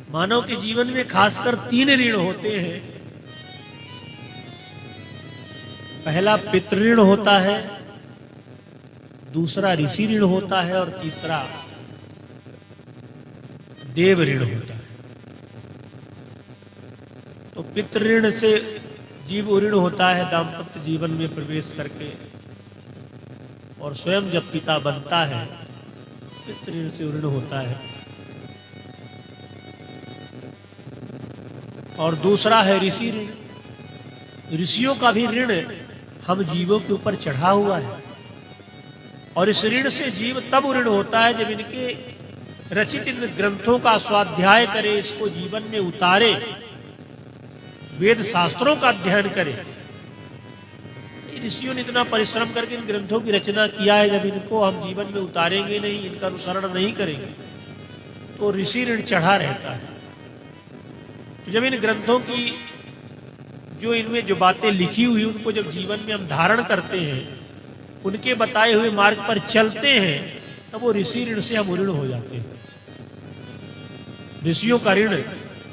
मानव के जीवन में खासकर 3 ऋण होते हैं। पहला पितृ ऋण होता है, दूसरा ऋषि ऋण होता है और तीसरा देव ऋण होता है। तो पितृ ऋण से जीव ऋण होता है दाम्पत्य जीवन में प्रवेश करके, और स्वयं जब पिता बनता है पितृ ऋण से ऋण होता है। और दूसरा है ऋषि ऋण। ऋषियों का भी ऋण हम जीवों के ऊपर चढ़ा हुआ है, और इस ऋण से जीव तब ऋण होता है जब इनके रचित इन ग्रंथों का स्वाध्याय करे, इसको जीवन में उतारे, वेद शास्त्रों का अध्ययन करे। ऋषियों ने इतना परिश्रम करके इन ग्रंथों की रचना किया है, जब इनको हम जीवन में उतारेंगे नहीं, इनका अनुसरण नहीं करेंगे, तो ऋषि ऋण चढ़ा रहता है। तो जब इन ग्रंथों की जो इनमें जो बातें लिखी हुई उनको जब जीवन में हम धारण करते हैं, उनके बताए हुए मार्ग पर चलते हैं, तब वो ऋषि ऋण से हम ऋण हो जाते हैं। ऋषियों का ऋण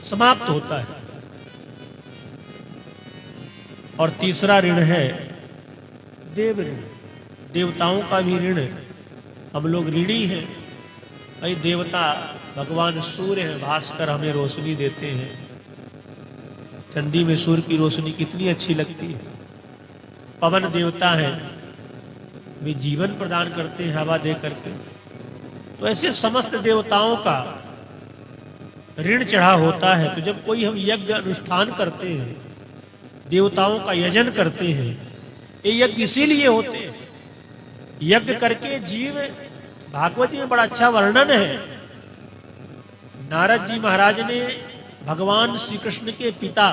समाप्त होता है। और तीसरा ऋण है देव ऋण। देवताओं का भी ऋण, हम लोग ऋणी हैं। भाई देवता भगवान सूर्य हैं, भास्कर हमें रोशनी देते हैं। ठंडी में सूर्य की रोशनी कितनी अच्छी लगती है। पवन देवता हैं, वे जीवन प्रदान करते हैं हवा दे करके। तो ऐसे समस्त देवताओं का ऋण चढ़ा होता है। तो जब कोई हम यज्ञ अनुष्ठान करते हैं, देवताओं का यजन करते हैं, ये यज्ञ इसीलिए होते हैं। यज्ञ करके जीव, भागवत जी में बड़ा अच्छा वर्णन है। नारद जी महाराज ने भगवान श्री कृष्ण के पिता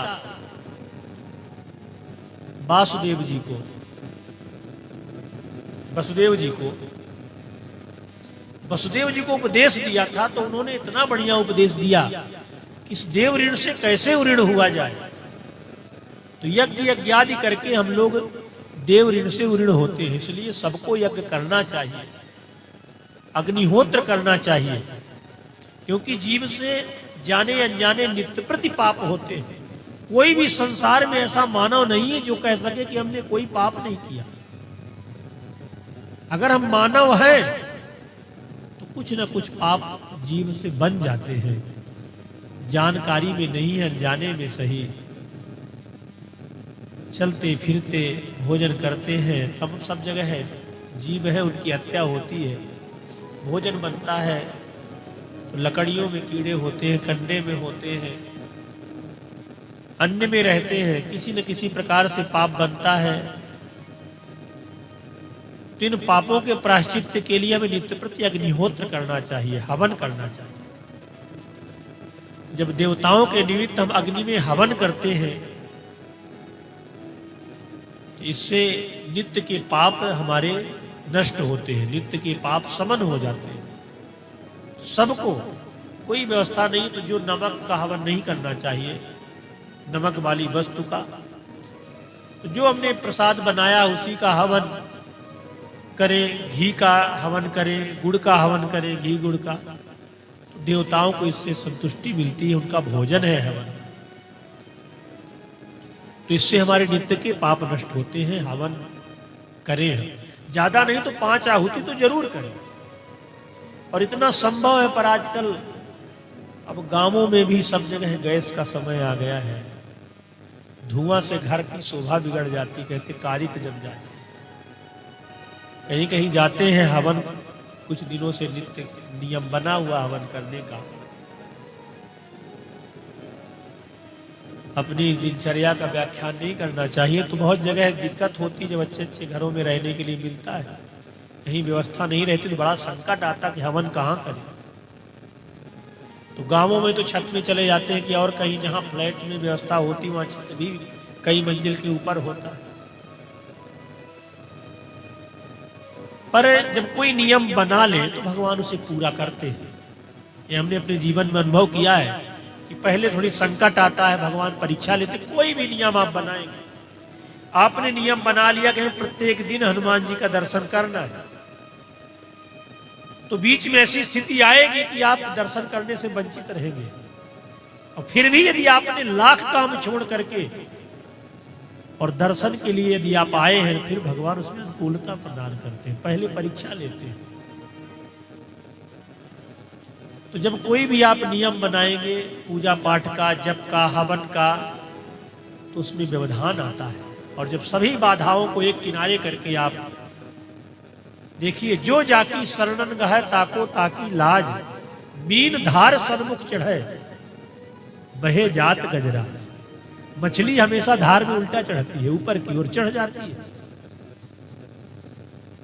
वासुदेव जी को उपदेश दिया था। तो उन्होंने इतना बढ़िया उपदेश दिया कि इस देव ऋण से कैसे ऋण हुआ जाए। तो यज्ञ यज्ञादि करके हम लोग देव ऋण से ऋण होते हैं। इसलिए सबको यज्ञ करना चाहिए, अग्निहोत्र करना चाहिए, क्योंकि जीव से जाने अनजाने नित्य प्रति पाप होते हैं। कोई भी संसार में ऐसा मानव नहीं है जो कह सके कि हमने कोई पाप नहीं किया। अगर हम मानव हैं तो कुछ न कुछ पाप जीव से बन जाते हैं, जानकारी में नहीं, अनजाने में सही। चलते फिरते भोजन करते हैं, तब सब जगह है जीव है, उनकी हत्या होती है। भोजन बनता है तो लकड़ियों में कीड़े होते हैं, कंडे में होते हैं, अन्न में रहते हैं, किसी न किसी प्रकार से पाप बनता है। तो इन पापों के प्रायश्चित के लिए हमें नित्य प्रति अग्निहोत्र करना चाहिए, हवन करना चाहिए। जब देवताओं के निमित्त हम अग्नि में हवन करते हैं, इससे नित्य के पाप हमारे नष्ट होते हैं, नित्य के पाप समन हो जाते हैं। सबको कोई व्यवस्था नहीं तो जो नमक का हवन नहीं करना चाहिए, नमक वाली वस्तु का, तो जो हमने प्रसाद बनाया उसी का हवन करें, घी का हवन करें, गुड़ का हवन करें, घी गुड़ का। तो देवताओं को इससे संतुष्टि मिलती है, उनका भोजन है हवन। तो इससे हमारे नित्य के पाप नष्ट होते हैं। हवन करें, ज्यादा नहीं तो 5 आहुति तो जरूर करें। और इतना संभव है, पर आजकल अब गांवों में भी सब जगह गैस का समय आ गया है। धुआं से घर की शोभा बिगड़ जाती, कहते कारिक जम जाती। कहीं कहीं जाते हैं हवन, कुछ दिनों से नित्य नियम बना हुआ हवन करने का। अपनी दिनचर्या का व्याख्यान नहीं करना चाहिए। तो बहुत जगह दिक्कत होती जब अच्छे अच्छे घरों में रहने के लिए मिलता है, कहीं व्यवस्था नहीं रहती तो बड़ा संकट आता कि हवन कहाँ करें। तो गांवों में तो छत में चले जाते हैं कि और कहीं जहां फ्लैट में व्यवस्था होती वहां छत भी कई मंजिल के ऊपर होता है। पर जब कोई नियम बना ले तो भगवान उसे पूरा करते हैं। ये हमने अपने जीवन में अनुभव किया है कि पहले थोड़ी संकट आता है, भगवान परीक्षा लेते। कोई भी नियम आप बनाएंगे, आपने नियम बना लिया कि प्रत्येक दिन हनुमान जी का दर्शन करना है, तो बीच में ऐसी स्थिति आएगी कि आप दर्शन करने से वंचित रहेंगे। और फिर भी यदि आपने लाख काम छोड़ करके और दर्शन के लिए यदि आप आए हैं, फिर भगवान उसमें अनुकूलता प्रदान करते हैं, पहले परीक्षा लेते हैं। तो जब कोई भी आप नियम बनाएंगे पूजा पाठ का, जप का, हवन का, तो उसमें व्यवधान आता है। और जब सभी बाधाओं को एक किनारे करके आप देखिए, जो जाकी शरणन गह ताको ताकी लाज, मीन धार सन्मुख चढ़े बहे जात गजराज। मछली हमेशा धार में उल्टा चढ़ती है, ऊपर की ओर चढ़ जाती है,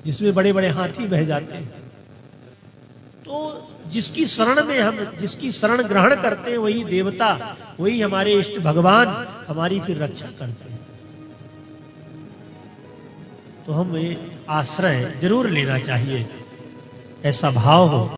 जिसमें बड़े बड़े हाथी बह जाते हैं। तो जिसकी शरण में हम, जिसकी शरण ग्रहण करते हैं, वही देवता, वही हमारे इष्ट भगवान हमारी फिर रक्षा करते हैं। तो हमें आश्रय जरूर लेना चाहिए, ऐसा भाव हो।